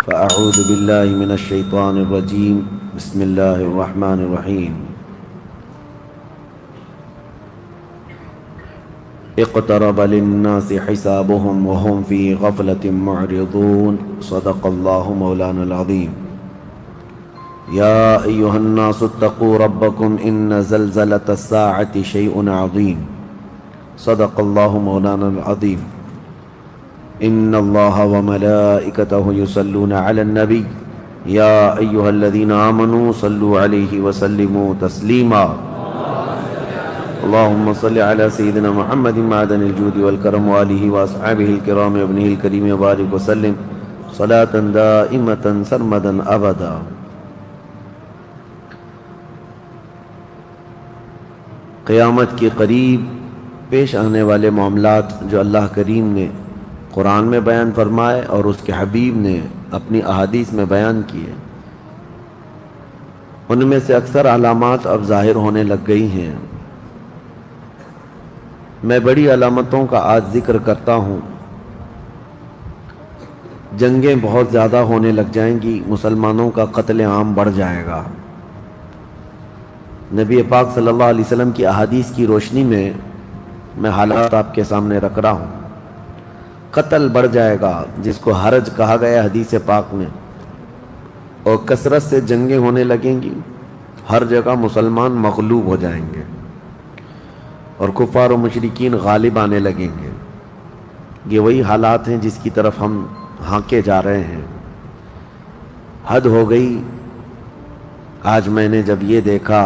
فأعوذ بالله من الشيطان الرجيم. بسم الله الرحمن الرحيم. اقترب للناس حسابهم وهم في غفلة معرضون. صدق الله مولانا العظيم. يا أيها الناس اتقوا ربكم إن زلزلة الساعة شيء عظيم. صدق الله مولانا العظيم. إن الله وملائكته يصلون على النبي يا أيها الذين آمنوا صلوا عليه وسلموا تسليما. اللهم صل على سيدنا محمد معدن الجود والكرم وآله وأصحابه الكرام وابنه الكريم وبارك وسلم صلاة دائمة سرمدا أبدا. قیامت کے قریب پیش آنے والے معاملات جو اللہ کریم نے قرآن میں بیان فرمائے اور اس کے حبیب نے اپنی احادیث میں بیان کیے، ان میں سے اکثر علامات اب ظاہر ہونے لگ گئی ہیں. میں بڑی علامتوں کا آج ذکر کرتا ہوں. جنگیں بہت زیادہ ہونے لگ جائیں گی، مسلمانوں کا قتل عام بڑھ جائے گا. نبی پاک صلی اللہ علیہ وسلم کی احادیث کی روشنی میں حالات آپ کے سامنے رکھ رہا ہوں. قتل بڑھ جائے گا جس کو حرج کہا گیا حدیث پاک میں، اور کثرت سے جنگیں ہونے لگیں گی. ہر جگہ مسلمان مغلوب ہو جائیں گے اور کفار و مشرکین غالب آنے لگیں گے. یہ وہی حالات ہیں جس کی طرف ہم ہانکے جا رہے ہیں. حد ہو گئی. آج میں نے جب یہ دیکھا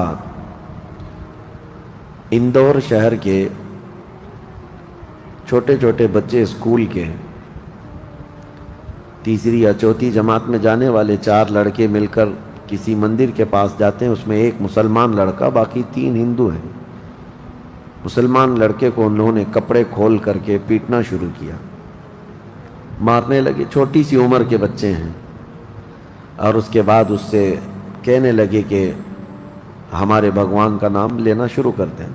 اندور شہر کے چھوٹے چھوٹے بچے اسکول کے تیسری یا چوتھی جماعت میں جانے والے 4 لڑکے مل کر کسی مندر کے پاس جاتے ہیں. اس میں ایک مسلمان لڑکا، باقی 3 ہندو ہیں. مسلمان لڑکے کو انہوں نے کپڑے کھول کر کے پیٹنا شروع کیا، مارنے لگے. چھوٹی سی عمر کے بچے ہیں. اور اس کے بعد اس سے کہنے لگے کہ ہمارے بھگوان کا نام لینا شروع کر دیں.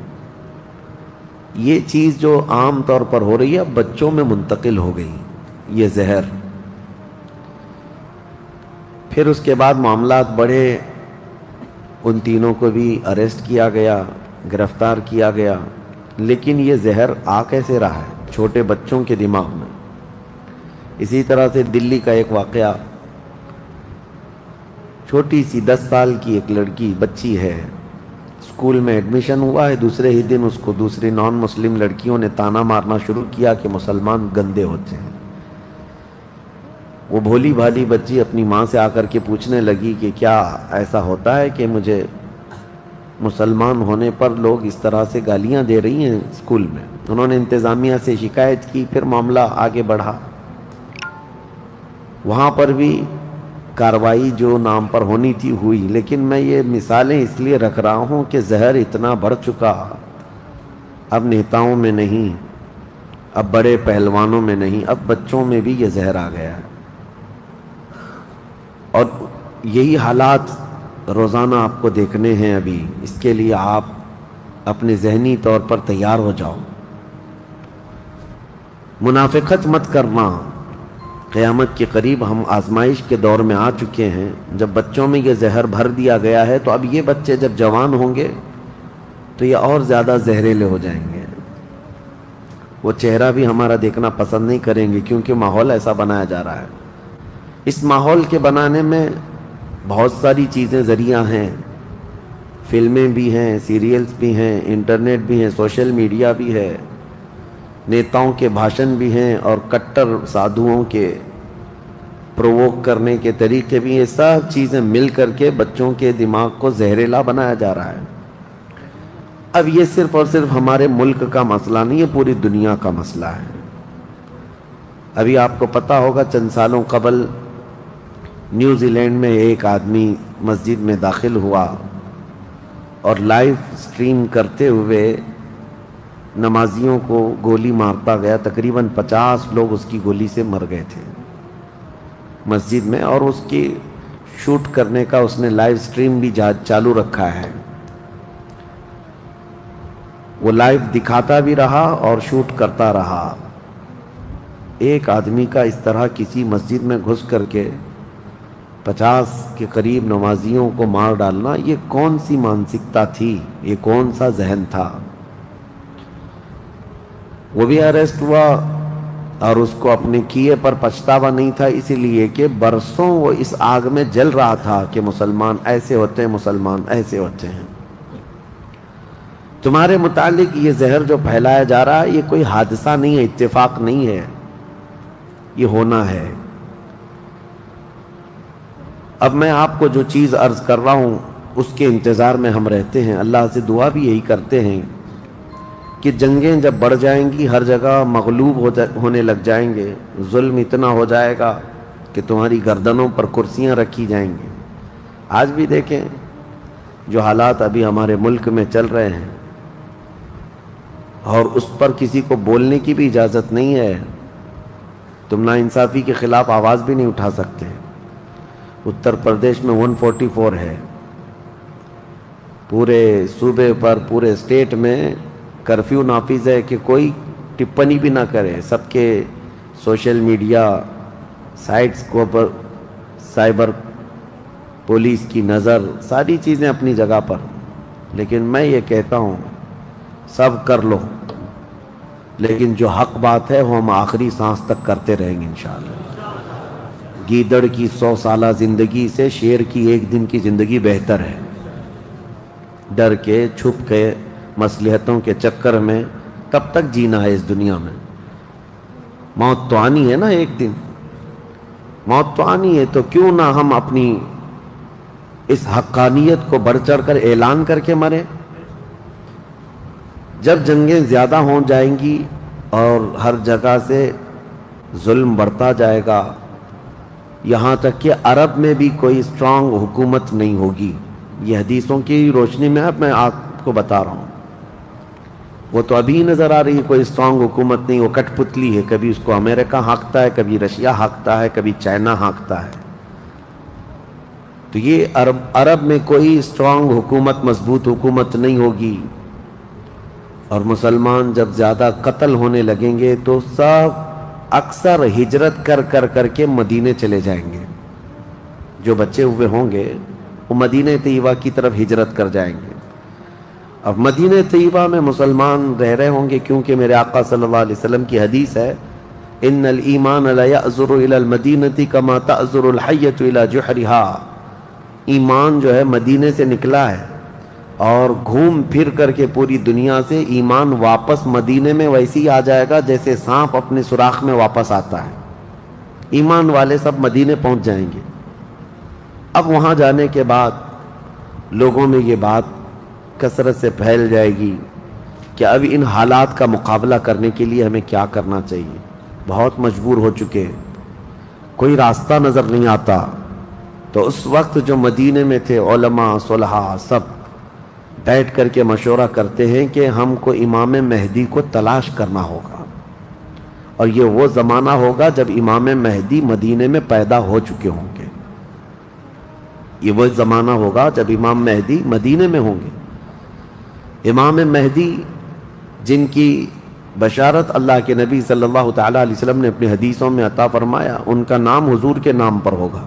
یہ چیز جو عام طور پر ہو رہی ہے اب بچوں میں منتقل ہو گئی، یہ زہر. پھر اس کے بعد معاملات بڑھے. ان تینوں کو بھی اریسٹ کیا گیا، گرفتار کیا گیا. لیکن یہ زہر آ کیسے رہا ہے؟ چھوٹے بچوں کے دماغ میں. اسی طرح سے دلی کا ایک واقعہ، چھوٹی سی 10 سال کی ایک لڑکی بچی ہے، اسکول میں ایڈمیشن ہوا ہے. دوسرے ہی دن اس کو دوسری نان مسلم لڑکیوں نے تانا مارنا شروع کیا کہ مسلمان گندے ہوتے ہیں. وہ بھولی بھالی بچی اپنی ماں سے آ کر کے پوچھنے لگی کہ کیا ایسا ہوتا ہے کہ مجھے مسلمان ہونے پر لوگ اس طرح سے گالیاں دے رہی ہیں اسکول میں. انہوں نے انتظامیہ سے شکایت کی. پھر معاملہ آگے بڑھا. وہاں پر بھی کارروائی جو نام پر ہونی تھی ہوئی. لیکن میں یہ مثالیں اس لیے رکھ رہا ہوں کہ زہر اتنا بڑھ چکا، اب نیتاؤں میں نہیں، اب بڑے پہلوانوں میں نہیں، اب بچوں میں بھی یہ زہر آ گیا ہے. اور یہی حالات روزانہ آپ کو دیکھنے ہیں. ابھی اس کے لیے آپ اپنے ذہنی طور پر تیار ہو جاؤ. منافقت مت کرنا. قیامت کے قریب ہم آزمائش کے دور میں آ چکے ہیں. جب بچوں میں یہ زہر بھر دیا گیا ہے تو اب یہ بچے جب جوان ہوں گے تو یہ اور زیادہ زہریلے ہو جائیں گے. وہ چہرہ بھی ہمارا دیکھنا پسند نہیں کریں گے کیونکہ ماحول ایسا بنایا جا رہا ہے. اس ماحول کے بنانے میں بہت ساری چیزیں ذریعہ ہیں. فلمیں بھی ہیں، سیریلز بھی ہیں، انٹرنیٹ بھی ہیں، سوشل میڈیا بھی ہے، نیتاؤں کے بھاشن بھی ہیں، اور کٹر سادھوؤں کے پرووک کرنے کے طریقے بھی. یہ سب چیزیں مل کر کے بچوں کے دماغ کو زہریلا بنایا جا رہا ہے. اب یہ صرف اور صرف ہمارے ملک کا مسئلہ نہیں ہے، پوری دنیا کا مسئلہ ہے. ابھی آپ کو پتہ ہوگا چند سالوں قبل نیوزی لینڈ میں ایک آدمی مسجد میں داخل ہوا اور لائیو سٹریم کرتے ہوئے نمازیوں کو گولی مارتا گیا. تقریباً 50 لوگ اس کی گولی سے مر گئے تھے مسجد میں. اور اس کی شوٹ کرنے کا اس نے لائیو سٹریم بھی چالو رکھا ہے. وہ لائیو دکھاتا بھی رہا اور شوٹ کرتا رہا. ایک آدمی کا اس طرح کسی مسجد میں گھس کر کے 50 کے قریب نمازیوں کو مار ڈالنا، یہ کون سی مانسکتا تھی، یہ کون سا ذہن تھا؟ وہ بھی اریسٹ ہوا اور اس کو اپنے کیے پر پچھتاوا نہیں تھا، اسی لیے کہ برسوں وہ اس آگ میں جل رہا تھا کہ مسلمان ایسے ہوتے ہیں، مسلمان ایسے ہوتے ہیں۔ تمہارے متعلق یہ زہر جو پھیلایا جا رہا ہے، یہ کوئی حادثہ نہیں ہے، اتفاق نہیں ہے، یہ ہونا ہے۔ اب میں آپ کو جو چیز عرض کر رہا ہوں اس کے انتظار میں ہم رہتے ہیں، اللہ سے دعا بھی یہی کرتے ہیں کہ جنگیں جب بڑھ جائیں گی، ہر جگہ مغلوب ہونے لگ جائیں گے، ظلم اتنا ہو جائے گا کہ تمہاری گردنوں پر کرسیاں رکھی جائیں گی۔ آج بھی دیکھیں جو حالات ابھی ہمارے ملک میں چل رہے ہیں، اور اس پر کسی کو بولنے کی بھی اجازت نہیں ہے، تم ناانصافی کے خلاف آواز بھی نہیں اٹھا سکتے۔ اتر پردیش میں 144 ہے، پورے صوبے پر، پورے اسٹیٹ میں کرفیو نافذ ہے کہ کوئی ٹپنی بھی نہ کرے، سب کے سوشل میڈیا سائٹس کو پر سائبر پولیس کی نظر، ساری چیزیں اپنی جگہ پر۔ لیکن میں یہ کہتا ہوں سب کر لو، لیکن جو حق بات ہے وہ ہم آخری سانس تک کرتے رہیں گے انشاءاللہ۔ گیدڑ کی 100 سالہ زندگی سے شیر کی ایک دن کی زندگی بہتر ہے۔ ڈر کے، چھپ کے، مصلحتوں کے چکر میں کب تک جینا ہے اس دنیا میں؟ موت تو آنی ہے نا ایک دن، موت تو آنی ہے، تو کیوں نہ ہم اپنی اس حقانیت کو بڑھ چڑھ کر اعلان کر کے مریں؟ جب جنگیں زیادہ ہو جائیں گی اور ہر جگہ سے ظلم بڑھتا جائے گا، یہاں تک کہ عرب میں بھی کوئی اسٹرانگ حکومت نہیں ہوگی، یہ حدیثوں کی روشنی میں اب میں آپ کو بتا رہا ہوں۔ وہ تو ابھی نظر آ رہی ہے کوئی اسٹرانگ حکومت نہیں، وہ کٹ پتلی ہے، کبھی اس کو امریکہ ہانکتا ہے، کبھی رشیا ہانکتا ہے، کبھی چائنا ہانکتا ہے۔ تو یہ عرب میں کوئی اسٹرانگ حکومت، مضبوط حکومت نہیں ہوگی، اور مسلمان جب زیادہ قتل ہونے لگیں گے تو سب اکثر ہجرت کر کے مدینے چلے جائیں گے۔ جو بچے ہوئے ہوں گے وہ مدینہ طیبہ کی طرف ہجرت کر جائیں گے۔ اب مدینہ طیبہ میں مسلمان رہ رہے ہوں گے، کیونکہ میرے آقا صلی اللہ علیہ وسلم کی حدیث ہے، ان الایمان لا یأزر الی المدینہ کما تأزر الحیۃ الی جحرہا۔ ایمان جو ہے مدینے سے نکلا ہے، اور گھوم پھر کر کے پوری دنیا سے ایمان واپس مدینے میں ویسے ہی آ جائے گا جیسے سانپ اپنے سوراخ میں واپس آتا ہے۔ ایمان والے سب مدینے پہنچ جائیں گے۔ اب وہاں جانے کے بعد لوگوں میں یہ بات کثرت سے پھیل جائے گی کہ اب ان حالات کا مقابلہ کرنے کے لیے ہمیں کیا کرنا چاہیے۔ بہت مجبور ہو چکے، کوئی راستہ نظر نہیں آتا۔ تو اس وقت جو مدینے میں تھے علماء، صلحاء، سب بیٹھ کر کے مشورہ کرتے ہیں کہ ہم کو امام مہدی کو تلاش کرنا ہوگا، اور یہ وہ زمانہ ہوگا جب امام مہدی مدینے میں پیدا ہو چکے ہوں گے۔ یہ وہ زمانہ ہوگا جب امام مہدی مدینے میں ہوں گے۔ امام مہدی جن کی بشارت اللہ کے نبی صلی اللہ تعالیٰ علیہ وسلم نے اپنی حدیثوں میں عطا فرمایا، ان کا نام حضور کے نام پر ہوگا،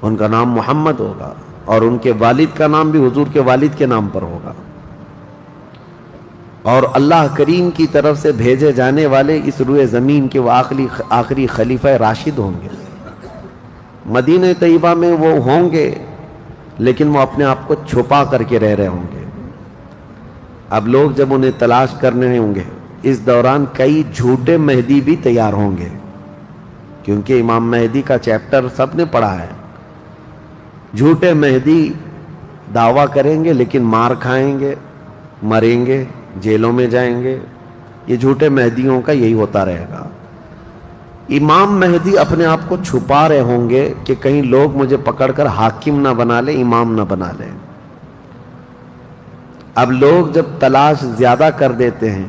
ان کا نام محمد ہوگا، اور ان کے والد کا نام بھی حضور کے والد کے نام پر ہوگا، اور اللہ کریم کی طرف سے بھیجے جانے والے اس روئے زمین کے وہ آخری خلیفہ راشد ہوں گے۔ مدینہ طیبہ میں وہ ہوں گے، لیکن وہ اپنے آپ کو چھپا کر کے رہ رہے ہوں گے۔ اب لوگ جب انہیں تلاش کرنے ہوں گے، اس دوران کئی جھوٹے مہدی بھی تیار ہوں گے، کیونکہ امام مہدی کا چیپٹر سب نے پڑھا ہے۔ جھوٹے مہدی دعویٰ کریں گے لیکن مار کھائیں گے، مریں گے، جیلوں میں جائیں گے۔ یہ جھوٹے مہدیوں کا یہی ہوتا رہے گا۔ امام مہدی اپنے آپ کو چھپا رہے ہوں گے کہ کہیں لوگ مجھے پکڑ کر حاکم نہ بنا لیں، امام نہ بنا لیں۔ اب لوگ جب تلاش زیادہ کر دیتے ہیں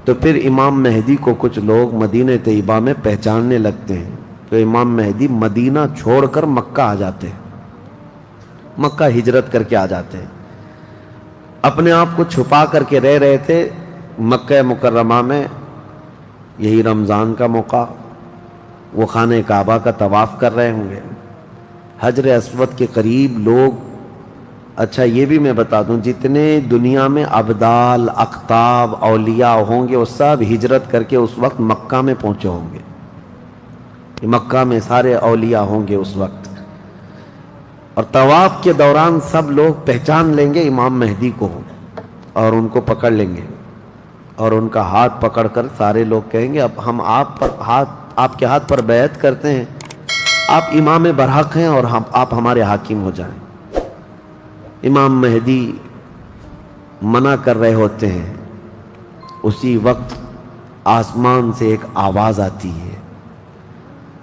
تو پھر امام مہدی کو کچھ لوگ مدینہ طیبہ میں پہچاننے لگتے ہیں، تو امام مہدی مدینہ چھوڑ کر مکہ آ جاتے ہیں، مکہ ہجرت کر کے آ جاتے ہیں۔ اپنے آپ کو چھپا کر کے رہ رہے تھے مکہ مکرمہ میں، یہی رمضان کا موقع، وہ خانہ کعبہ کا طواف کر رہے ہوں گے، حجر اسود کے قریب لوگ. اچھا یہ بھی میں بتا دوں، جتنے دنیا میں ابدال، اقطاب، اولیاء ہوں گے وہ سب ہجرت کر کے اس وقت مکہ میں پہنچے ہوں گے. مکہ میں سارے اولیاء ہوں گے اس وقت، اور طواف کے دوران سب لوگ پہچان لیں گے امام مہدی کو اور ان کو پکڑ لیں گے، اور ان کا ہاتھ پکڑ کر سارے لوگ کہیں گے اب ہم آپ کے ہاتھ پر بیعت کرتے ہیں، آپ امام برحق ہیں اور آپ ہمارے حاکم ہو جائیں. امام مہدی منع کر رہے ہوتے ہیں، اسی وقت آسمان سے ایک آواز آتی ہے.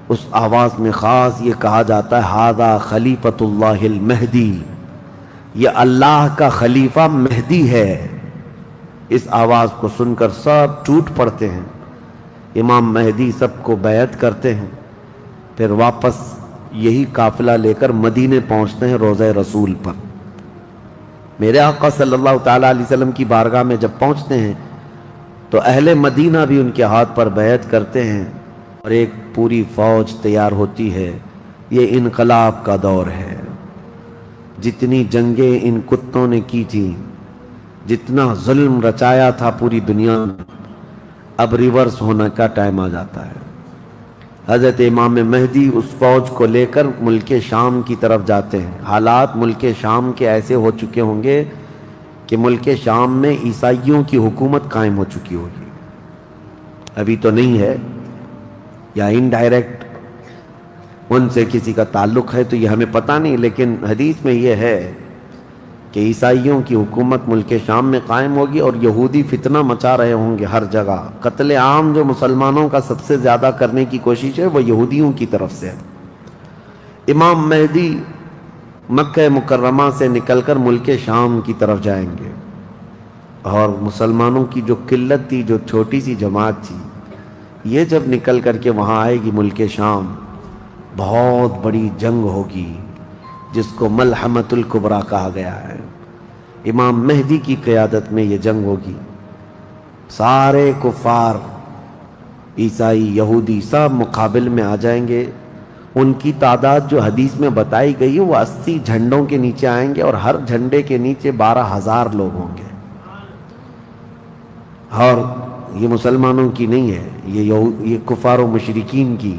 اس آواز میں خاص یہ کہا جاتا ہے ھذا خلیفۃ اللہ المہدی، یہ اللہ کا خلیفہ مہدی ہے. اس آواز کو سن کر سب ٹوٹ پڑتے ہیں. امام مہدی سب کو بیعت کرتے ہیں، پھر واپس یہی قافلہ لے کر مدینے پہنچتے ہیں روضہ رسول پر. میرے آقا صلی اللہ تعالیٰ علیہ وسلم کی بارگاہ میں جب پہنچتے ہیں تو اہل مدینہ بھی ان کے ہاتھ پر بیعت کرتے ہیں، اور ایک پوری فوج تیار ہوتی ہے. یہ انقلاب کا دور ہے. جتنی جنگیں ان کتوں نے کی تھی، جتنا ظلم رچایا تھا پوری دنیا میں، اب ریورس ہونے کا ٹائم آ جاتا ہے. حضرت امام مہدی اس فوج کو لے کر ملک شام کی طرف جاتے ہیں. حالات ملک شام کے ایسے ہو چکے ہوں گے کہ ملک شام میں عیسائیوں کی حکومت قائم ہو چکی ہوگی. ابھی تو نہیں ہے، یا انڈائریکٹ ان سے کسی کا تعلق ہے تو یہ ہمیں پتہ نہیں، لیکن حدیث میں یہ ہے کہ عیسائیوں کی حکومت ملک شام میں قائم ہوگی، اور یہودی فتنہ مچا رہے ہوں گے ہر جگہ. قتل عام جو مسلمانوں کا سب سے زیادہ کرنے کی کوشش ہے وہ یہودیوں کی طرف سے ہے. امام مہدی مکہ مکرمہ سے نکل کر ملک شام کی طرف جائیں گے، اور مسلمانوں کی جو قلت تھی، جو چھوٹی سی جماعت تھی، یہ جب نکل کر کے وہاں آئے گی ملک شام، بہت بڑی جنگ ہوگی جس کو ملحمۃ الکبریٰ کہا گیا ہے. امام مہدی کی قیادت میں یہ جنگ ہوگی. سارے کفار، عیسائی، یہودی سب مقابل میں آ جائیں گے. ان کی تعداد جو حدیث میں بتائی گئی ہے وہ 80 جھنڈوں کے نیچے آئیں گے، اور ہر جھنڈے کے نیچے 12,000 لوگ ہوں گے. اور یہ مسلمانوں کی نہیں ہے، یہ کفار و مشرکین کی.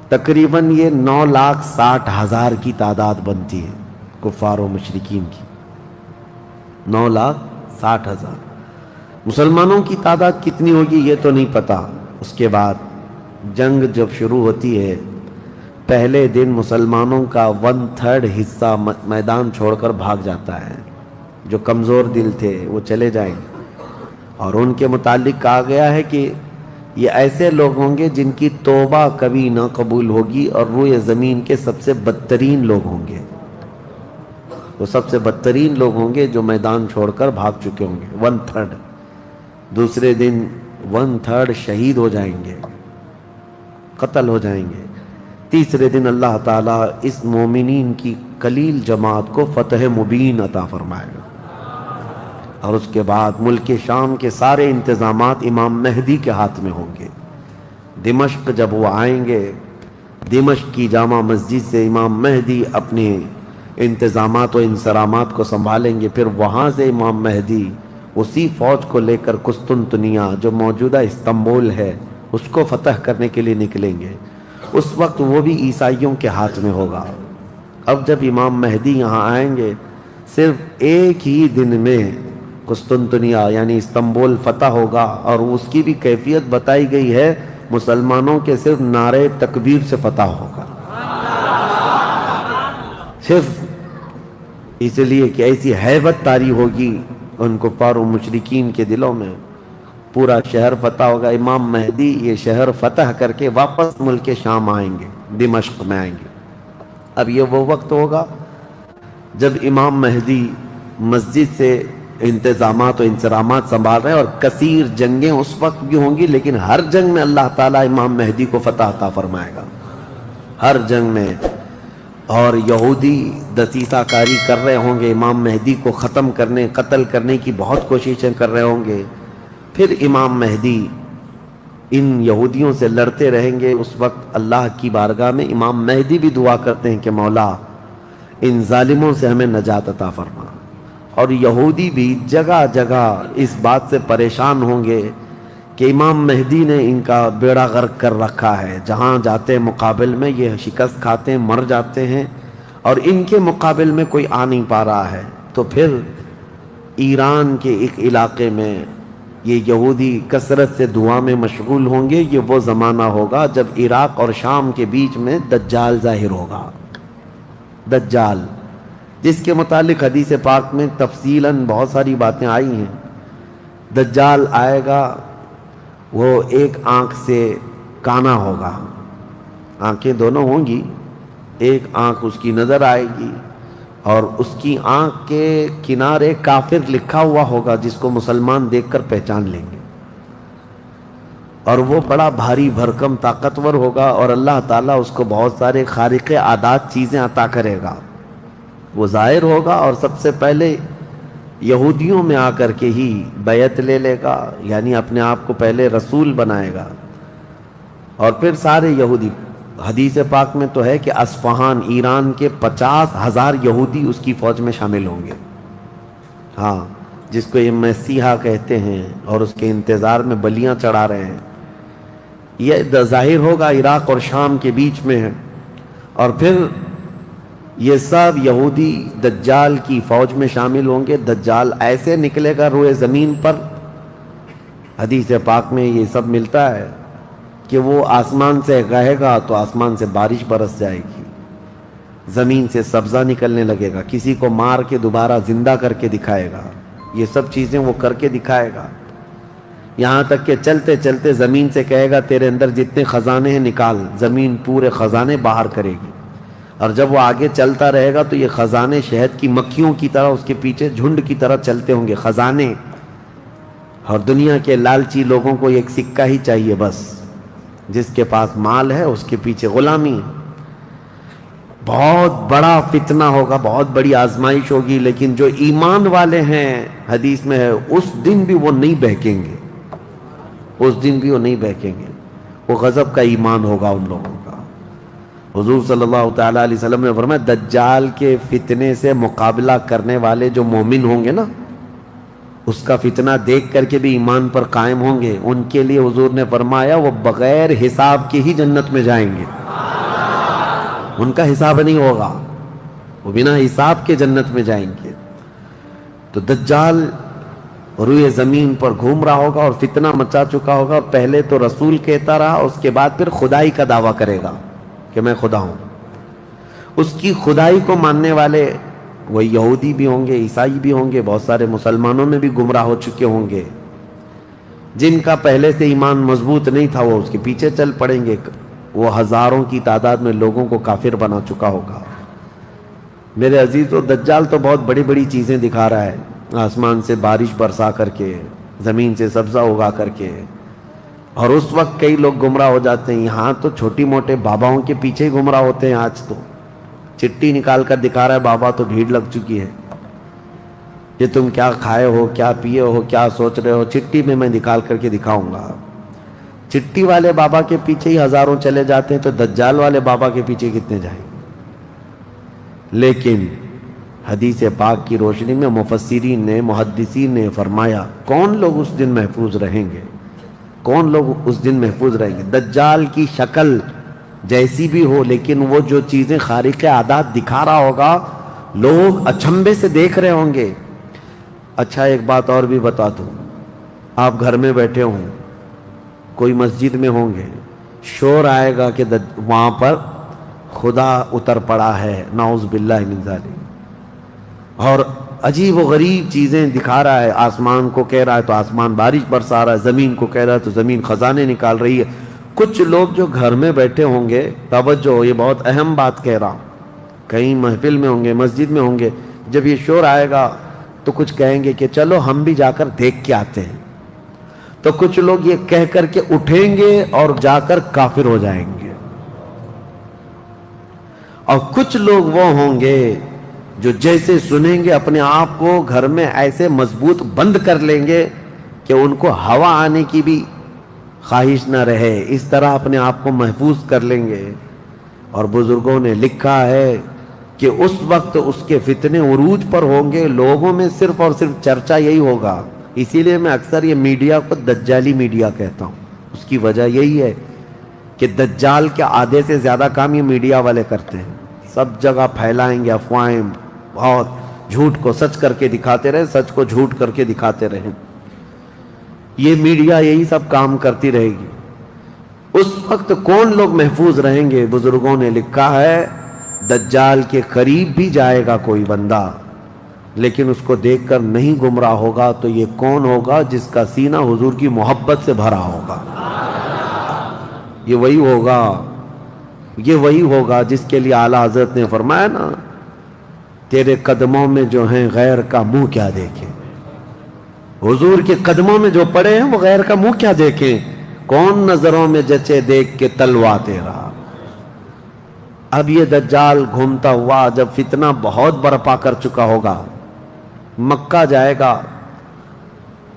تقریباً یہ 9,60,000 کی تعداد بنتی ہے کفار و مشرکین کی. 9,60,000. مسلمانوں کی تعداد کتنی ہوگی یہ تو نہیں پتا. اس کے بعد جنگ جب شروع ہوتی ہے، پہلے دن مسلمانوں کا 1/3 حصہ میدان چھوڑ کر بھاگ جاتا ہے. جو کمزور دل تھے وہ چلے جائیں گے، اور ان کے متعلق کہا گیا ہے کہ یہ ایسے لوگ ہوں گے جن کی توبہ کبھی نہ قبول ہوگی، اور روئے زمین کے سب سے بدترین لوگ ہوں گے. وہ سب سے بدترین لوگ ہوں گے جو میدان چھوڑ کر بھاگ چکے ہوں گے. 1/3. دوسرے دن 1/3 شہید ہو جائیں گے، قتل ہو جائیں گے. تیسرے دن اللہ تعالیٰ اس مومنین کی قلیل جماعت کو فتح مبین عطا فرمائے گا، اور اس کے بعد ملک شام کے سارے انتظامات امام مہدی کے ہاتھ میں ہوں گے. دمشق جب وہ آئیں گے، دمشق کی جامع مسجد سے امام مہدی اپنے انتظامات و انصرامات کو سنبھالیں گے. پھر وہاں سے امام مہدی اسی فوج کو لے کر قسطنطنیہ جو موجودہ استنبول ہے اس کو فتح کرنے کے لیے نکلیں گے. اس وقت وہ بھی عیسائیوں کے ہاتھ میں ہوگا. اب جب امام مہدی یہاں آئیں گے، صرف ایک ہی دن میں قسطنطنیہ یعنی استنبول فتح ہوگا، اور اس کی بھی کیفیت بتائی گئی ہے، مسلمانوں کے صرف نعرے تکبیر سے فتح ہوگا. صرف اس لیے کہ ایسی ہیبت طاری ہوگی ان کفار و مشرکین کے دلوں میں. پورا شہر فتح ہوگا. امام مہدی یہ شہر فتح کر کے واپس ملک شام آئیں گے، دمشق میں آئیں گے. اب یہ وہ وقت ہوگا جب امام مہدی مسجد سے انتظامات و انصرامات سنبھال رہے ہیں، اور کثیر جنگیں اس وقت بھی ہوں گی، لیکن ہر جنگ میں اللہ تعالیٰ امام مہدی کو فتح عطا فرمائے گا، ہر جنگ میں. اور یہودی دسیسہ کاری کر رہے ہوں گے، امام مہدی کو ختم کرنے، قتل کرنے کی بہت کوششیں کر رہے ہوں گے. پھر امام مہدی ان یہودیوں سے لڑتے رہیں گے، اس وقت اللہ کی بارگاہ میں امام مہدی بھی دعا کرتے ہیں کہ مولا ان ظالموں سے ہمیں نجات عطا فرما۔ اور یہودی بھی جگہ جگہ اس بات سے پریشان ہوں گے کہ امام مہدی نے ان کا بیڑا غرق کر رکھا ہے، جہاں جاتے مقابل میں یہ شکست کھاتے ہیں، مر جاتے ہیں، اور ان کے مقابل میں کوئی آ نہیں پا رہا ہے۔ تو پھر ایران کے ایک علاقے میں یہ یہودی کثرت سے دعا میں مشغول ہوں گے۔ یہ وہ زمانہ ہوگا جب عراق اور شام کے بیچ میں دجال ظاہر ہوگا، دجال، جس کے متعلق حدیث پاک میں تفصیلاً بہت ساری باتیں آئی ہیں۔ دجال آئے گا، وہ ایک آنکھ سے کانا ہوگا، آنکھیں دونوں ہوں گی، ایک آنکھ اس کی نظر آئے گی، اور اس کی آنکھ کے کنارے کافر لکھا ہوا ہوگا جس کو مسلمان دیکھ کر پہچان لیں گے، اور وہ بڑا بھاری بھرکم طاقتور ہوگا، اور اللہ تعالیٰ اس کو بہت سارے خارق عادات چیزیں عطا کرے گا۔ وہ ظاہر ہوگا اور سب سے پہلے یہودیوں میں آ کر کے ہی بیعت لے لے گا، یعنی اپنے آپ کو پہلے رسول بنائے گا، اور پھر سارے یہودی، حدیث پاک میں تو ہے کہ اصفہان ایران کے 50,000 یہودی اس کی فوج میں شامل ہوں گے، ہاں، جس کو یہ مسیحا کہتے ہیں، اور اس کے انتظار میں بلیاں چڑھا رہے ہیں۔ یہ ظاہر ہوگا عراق اور شام کے بیچ میں ہے، اور پھر یہ سب یہودی دجال کی فوج میں شامل ہوں گے۔ دجال ایسے نکلے گا روئے زمین پر، حدیث پاک میں یہ سب ملتا ہے کہ وہ آسمان سے کہے گا تو آسمان سے بارش برس جائے گی، زمین سے سبزہ نکلنے لگے گا، کسی کو مار کے دوبارہ زندہ کر کے دکھائے گا، یہ سب چیزیں وہ کر کے دکھائے گا، یہاں تک کہ چلتے چلتے زمین سے کہے گا تیرے اندر جتنے خزانے ہیں نکال، زمین پورے خزانے باہر کرے گی، اور جب وہ آگے چلتا رہے گا تو یہ خزانے شہد کی مکھیوں کی طرح اس کے پیچھے جھنڈ کی طرح چلتے ہوں گے خزانے، اور دنیا کے لالچی لوگوں کو ایک سکہ ہی چاہیے بس، جس کے پاس مال ہے اس کے پیچھے غلامی۔ بہت بڑا فتنہ ہوگا، بہت بڑی آزمائش ہوگی، لیکن جو ایمان والے ہیں حدیث میں ہے اس دن بھی وہ نہیں بہکیں گے، اس دن بھی وہ نہیں بہکیں گے، وہ غضب کا ایمان ہوگا ان لوگوں کا۔ حضور صلی اللہ تعالیٰ علیہ وسلم نے فرمایا دجال کے فتنے سے مقابلہ کرنے والے جو مومن ہوں گے نا، اس کا فتنہ دیکھ کر کے بھی ایمان پر قائم ہوں گے، ان کے لیے حضور نے فرمایا وہ بغیر حساب کے ہی جنت میں جائیں گے، ان کا حساب نہیں ہوگا، وہ بنا حساب کے جنت میں جائیں گے۔ تو دجال روئے زمین پر گھوم رہا ہوگا اور فتنہ مچا چکا ہوگا، اور پہلے تو رسول کہتا رہا، اس کے بعد پھر خدائی کا دعویٰ کرے گا کہ میں خدا ہوں۔ اس کی خدائی کو ماننے والے وہ یہودی بھی ہوں گے، عیسائی بھی ہوں گے، بہت سارے مسلمانوں میں بھی گمراہ ہو چکے ہوں گے، جن کا پہلے سے ایمان مضبوط نہیں تھا وہ اس کے پیچھے چل پڑیں گے، وہ ہزاروں کی تعداد میں لوگوں کو کافر بنا چکا ہوگا۔ میرے عزیزو، دجال تو بہت بڑی بڑی چیزیں دکھا رہا ہے، آسمان سے بارش برسا کر کے، زمین سے سبزہ اگا کر کے، اور اس وقت کئی لوگ گمراہ ہو جاتے ہیں۔ یہاں تو چھوٹی موٹے باباؤں کے پیچھے ہی گمراہ ہوتے ہیں، آج تو چٹی نکال کر دکھا رہا ہے بابا، تو بھیڑ لگ چکی ہے کہ تم کیا کھائے ہو، کیا پیے ہو، کیا سوچ رہے ہو، چٹی میں نکال کر کے دکھاؤں گا۔ چٹی والے بابا کے پیچھے ہی ہزاروں چلے جاتے ہیں، تو دجال والے بابا کے پیچھے کتنے جائیں گے؟ لیکن حدیث پاک کی روشنی میں مفسرین نے، محدثین نے فرمایا کون لوگ اس دن محفوظ رہیں گے، کون لوگ اس دن محفوظ رہیں گے؟ دجال کی شکل جیسی بھی ہو، لیکن وہ جو چیزیں خارق عادات دکھا رہا ہوگا لوگ اچنبے سے دیکھ رہے ہوں گے۔ اچھا ایک بات اور بھی بتا دوں، آپ گھر میں بیٹھے ہوں، کوئی مسجد میں ہوں گے، شور آئے گا کہ وہاں پر خدا اتر پڑا ہے، نعوذ باللہ من ذالک، اور عجیب و غریب چیزیں دکھا رہا ہے، آسمان کو کہہ رہا ہے تو آسمان بارش برسا رہا ہے، زمین کو کہہ رہا ہے تو زمین خزانے نکال رہی ہے۔ کچھ لوگ جو گھر میں بیٹھے ہوں گے، توجہ، یہ بہت اہم بات کہہ رہا ہوں، کہیں محفل میں ہوں گے، مسجد میں ہوں گے، جب یہ شور آئے گا تو کچھ کہیں گے کہ چلو ہم بھی جا کر دیکھ کے آتے ہیں، تو کچھ لوگ یہ کہہ کر کے اٹھیں گے اور جا کر کافر ہو جائیں گے، اور کچھ لوگ وہ ہوں گے جو جیسے سنیں گے اپنے آپ کو گھر میں ایسے مضبوط بند کر لیں گے کہ ان کو ہوا آنے کی بھی خواہش نہ رہے، اس طرح اپنے آپ کو محفوظ کر لیں گے۔ اور بزرگوں نے لکھا ہے کہ اس وقت اس کے فتنے عروج پر ہوں گے، لوگوں میں صرف اور صرف چرچا یہی ہوگا۔ اسی لیے میں اکثر یہ میڈیا کو دجالی میڈیا کہتا ہوں، اس کی وجہ یہی ہے کہ دجال کے آدھے سے زیادہ کام یہ میڈیا والے کرتے ہیں، سب جگہ پھیلائیں گے افواہیں، بہت جھوٹ کو سچ کر کے دکھاتے رہے، سچ کو جھوٹ کر کے دکھاتے رہے۔ یہ میڈیا یہی سب کام کرتی رہے گی۔ اس وقت کون لوگ محفوظ رہیں گے؟ بزرگوں نے لکھا ہے دجال کے قریب بھی جائے گا کوئی بندہ، لیکن اس کو دیکھ کر نہیں گمراہ ہوگا، تو یہ کون ہوگا؟ جس کا سینہ حضور کی محبت سے بھرا ہوگا۔ یہ وہی ہوگا جس کے لیے اعلیٰ حضرت نے فرمایا نا، تیرے قدموں میں جو ہیں غیر کا منہ کیا دیکھیں۔ حضور کے قدموں میں جو پڑے ہیں وہ غیر کا منہ کیا دیکھیں۔ کون نظروں میں جچے دیکھ کے تلوا تیرا۔ اب یہ دجال گھومتا ہوا جب فتنہ بہت برپا کر چکا ہوگا، مکہ جائے گا،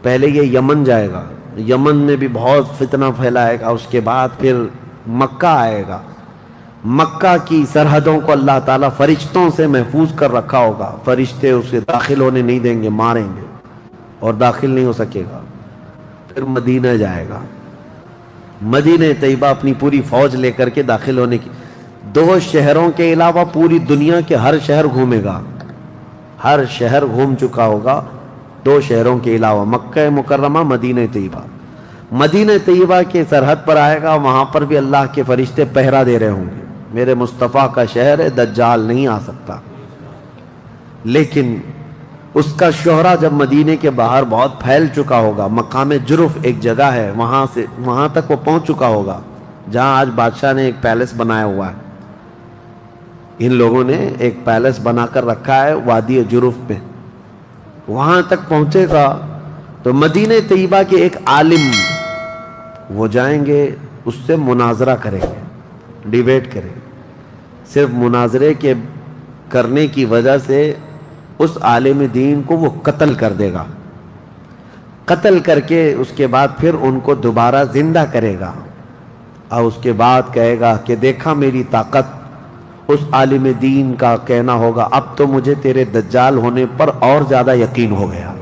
پہلے یہ یمن جائے گا، یمن میں بھی بہت فتنہ پھیلائے گا، اس کے بعد پھر مکہ آئے گا۔ مکہ کی سرحدوں کو اللہ تعالیٰ فرشتوں سے محفوظ کر رکھا ہوگا، فرشتے اسے داخل ہونے نہیں دیں گے، ماریں گے اور داخل نہیں ہو سکے گا۔ پھر مدینہ جائے گا، مدینہ طیبہ اپنی پوری فوج لے کر کے داخل ہونے کی، 2 شہروں کے علاوہ پوری دنیا کے ہر شہر گھومے گا، ہر شہر گھوم چکا ہوگا 2 شہروں کے علاوہ، مکہ مکرمہ، مدینہ طیبہ۔ مدینہ طیبہ کے سرحد پر آئے گا، وہاں پر بھی اللہ کے فرشتے پہرا دے رہے ہوں گے، میرے مصطفیٰ کا شہر ہے، دجال نہیں آ سکتا۔ لیکن اس کا شہرہ جب مدینے کے باہر بہت پھیل چکا ہوگا، مقام جرف ایک جگہ ہے، وہاں تک وہ پہنچ چکا ہوگا، جہاں آج بادشاہ نے ایک پیلس بنایا ہوا ہے۔ ان لوگوں نے ایک پیلس بنا کر رکھا ہے وادی جرف میں، وہاں تک پہنچے گا تو مدینہ طیبہ کے ایک عالم وہ جائیں گے، اس سے مناظرہ کریں گے، ڈیبیٹ کریں گے۔ صرف مناظرے کے کرنے کی وجہ سے اس عالم دین کو وہ قتل کر دے گا، قتل کر کے اس کے بعد پھر ان کو دوبارہ زندہ کرے گا، اور اس کے بعد کہے گا کہ دیکھا میری طاقت۔ اس عالم دین کا کہنا ہوگا اب تو مجھے تیرے دجال ہونے پر اور زیادہ یقین ہو گیا،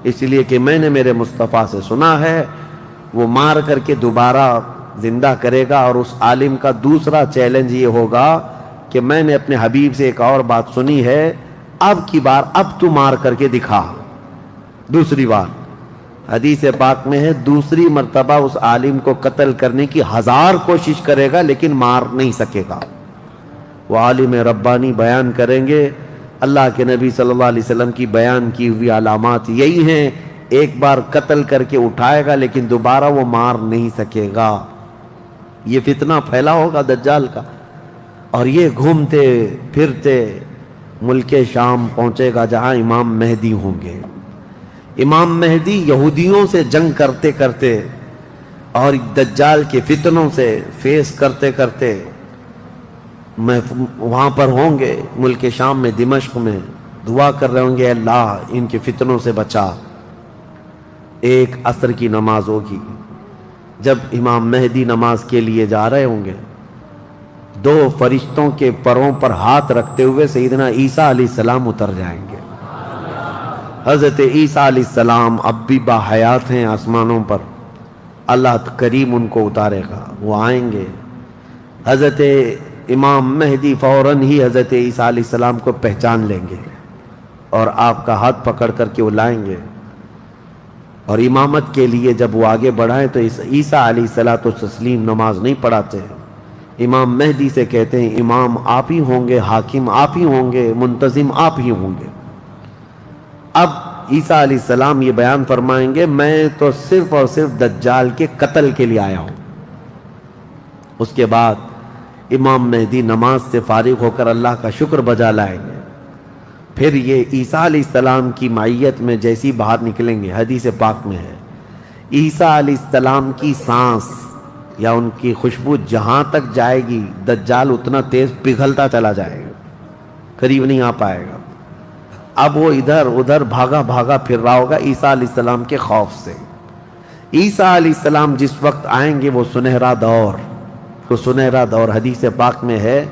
اس لیے کہ میں نے میرے مصطفیٰ سے سنا ہے، وہ مار کر کے دوبارہ زندہ کرے گا۔ اور اس عالم کا دوسرا چیلنج یہ ہوگا کہ میں نے اپنے حبیب سے ایک اور بات سنی ہے، اب کی بار اب تو مار کر کے دکھا۔ دوسری بار حدیث پاک میں ہے، دوسری مرتبہ اس عالم کو قتل کرنے کی 1000 کوشش کرے گا لیکن مار نہیں سکے گا۔ وہ عالم ربانی بیان کریں گے، اللہ کے نبی صلی اللہ علیہ وسلم کی بیان کی ہوئی علامات یہی ہیں، ایک بار قتل کر کے اٹھائے گا لیکن دوبارہ وہ مار نہیں سکے گا۔ یہ فتنہ پھیلا ہوگا دجال کا، اور یہ گھومتے پھرتے ملک شام پہنچے گا جہاں امام مہدی ہوں گے۔ امام مہدی یہودیوں سے جنگ کرتے کرتے اور دجال کے فتنوں سے فیس کرتے کرتے وہاں پر ہوں گے، ملک شام میں، دمشق میں، دعا کر رہے ہوں گے اللہ ان کے فتنوں سے بچا۔ ایک عصر کی نماز ہوگی، جب امام مہدی نماز کے لیے جا رہے ہوں گے، 2 فرشتوں کے پروں پر ہاتھ رکھتے ہوئے سیدنا عیسیٰ علیہ السلام اتر جائیں گے۔ حضرت عیسیٰ علیہ السلام اب بھی باحیات ہیں آسمانوں پر، اللہ کریم ان کو اتارے گا، وہ آئیں گے۔ حضرت امام مہدی فوراً ہی حضرت عیسیٰ علیہ السلام کو پہچان لیں گے اور آپ کا ہاتھ پکڑ کر کے وہ لائیں گے، اور امامت کے لیے جب وہ آگے بڑھائیں تو عیسیٰ علیہ السلام نماز نہیں پڑھاتے، امام مہدی سے کہتے ہیں امام آپ ہی ہوں گے، حاکم آپ ہی ہوں گے، منتظم آپ ہی ہوں گے۔ اب عیسیٰ علیہ السلام یہ بیان فرمائیں گے میں تو صرف اور صرف دجال کے قتل کے لیے آیا ہوں۔ اس کے بعد امام مہدی نماز سے فارغ ہو کر اللہ کا شکر بجا لائیں گے، پھر یہ عیسیٰ علیہ السلام کی معیت میں جیسی باہر نکلیں گے، حدیث پاک میں ہے عیسیٰ علیہ السلام کی سانس یا ان کی خوشبو جہاں تک جائے گی دجال اتنا تیز پگھلتا چلا جائے گا، قریب نہیں آ پائے گا۔ اب وہ ادھر ادھر بھاگا پھر رہا ہوگا عیسیٰ علیہ السلام کے خوف سے۔ عیسیٰ علیہ السلام جس وقت آئیں گے وہ سنہرا دور حدیث پاک میں ہے،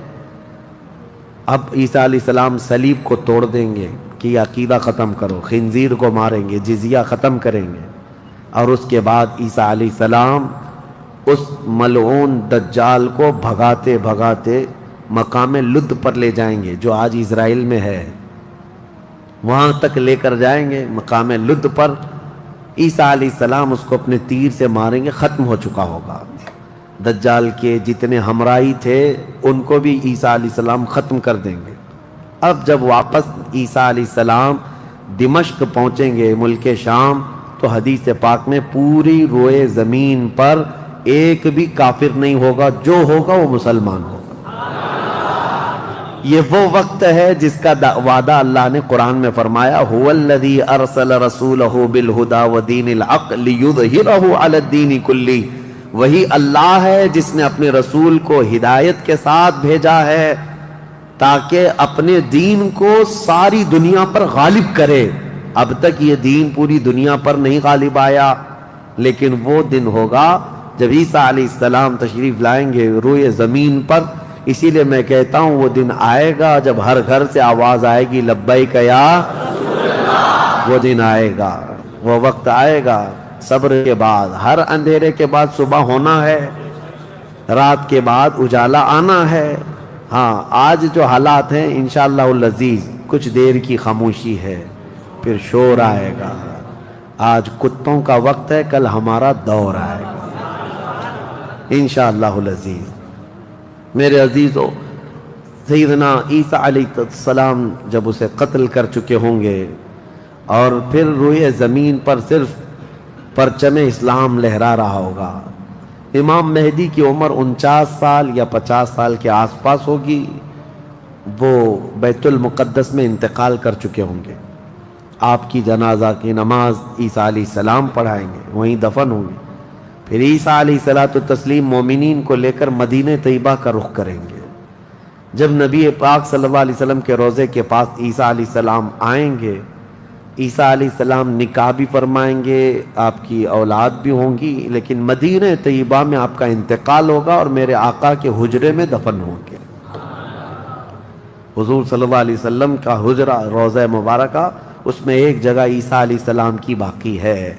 اب عیسیٰ علیہ السلام صلیب کو توڑ دیں گے کہ یہ عقیدہ ختم کرو، خنزیر کو ماریں گے، جزیہ ختم کریں گے، اور اس کے بعد عیسیٰ علیہ السلام اس ملعون دجال کو بھگاتے بھگاتے مقام لد پر لے جائیں گے، جو آج اسرائیل میں ہے، وہاں تک لے کر جائیں گے مقام لد پر۔ عیسیٰ علیہ السلام اس کو اپنے تیر سے ماریں گے، ختم ہو چکا ہوگا۔ دجال کے جتنے ہمراہی تھے ان کو بھی عیسیٰ علیہ السلام ختم کر دیں گے۔ اب جب واپس عیسیٰ علیہ السلام دمشق پہنچیں گے، ملک شام، تو حدیث پاک میں پوری روئے زمین پر ایک بھی کافر نہیں ہوگا، جو ہوگا وہ مسلمان ہوگا۔ یہ وہ وقت ہے جس کا وعدہ اللہ نے قرآن میں فرمایا، هو الذی ارسل رسولہ بالہدی ودین الحق لیظہرہ علی الدین کلہ۔ وہی اللہ ہے جس نے اپنے رسول کو ہدایت کے ساتھ بھیجا ہے تاکہ اپنے دین کو ساری دنیا پر غالب کرے۔ اب تک یہ دین پوری دنیا پر نہیں غالب آیا، لیکن وہ دن ہوگا جب عیسیٰ علیہ السلام تشریف لائیں گے روئے زمین پر۔ اسی لیے میں کہتا ہوں وہ دن آئے گا جب ہر گھر سے آواز آئے گی لبیک یا رسول اللہ۔ وہ دن آئے گا، وہ وقت آئے گا۔ صبر کے بعد، ہر اندھیرے کے بعد صبح ہونا ہے، رات کے بعد اجالا آنا ہے۔ ہاں، آج جو حالات ہیں انشاءاللہ العزیز کچھ دیر کی خاموشی ہے، پھر شور آئے گا۔ آج کتوں کا وقت ہے، کل ہمارا دور آئے گا انشاءاللہ العزیز۔ میرے عزیزو، سیدنا عیسیٰ علیہ السلام جب اسے قتل کر چکے ہوں گے اور پھر روئے زمین پر صرف پرچم اسلام لہرا رہا ہوگا، امام مہدی کی عمر 49 سال یا 50 سال کے آس پاس ہوگی، وہ بیت المقدس میں انتقال کر چکے ہوں گے۔ آپ کی جنازہ کی نماز عیسیٰ علیہ السلام پڑھائیں گے، وہیں دفن ہوں گے۔ پھر عیسیٰ علیہ السلام مومنین کو لے کر مدینہ طیبہ کا رخ کریں گے۔ جب نبی پاک صلی اللہ علیہ وسلم کے روضے کے پاس عیسیٰ علیہ السلام آئیں گے، عیسیٰ علیہ السلام نکاح بھی فرمائیں گے، آپ کی اولاد بھی ہوں گی، لیکن مدینہ طیبہ میں آپ کا انتقال ہوگا اور میرے آقا کے حجرے میں دفن ہوں گے۔ حضور صلی اللہ علیہ وسلم کا حجرہ روضہ مبارکہ، اس میں ایک جگہ عیسیٰ علیہ السلام کی باقی ہے۔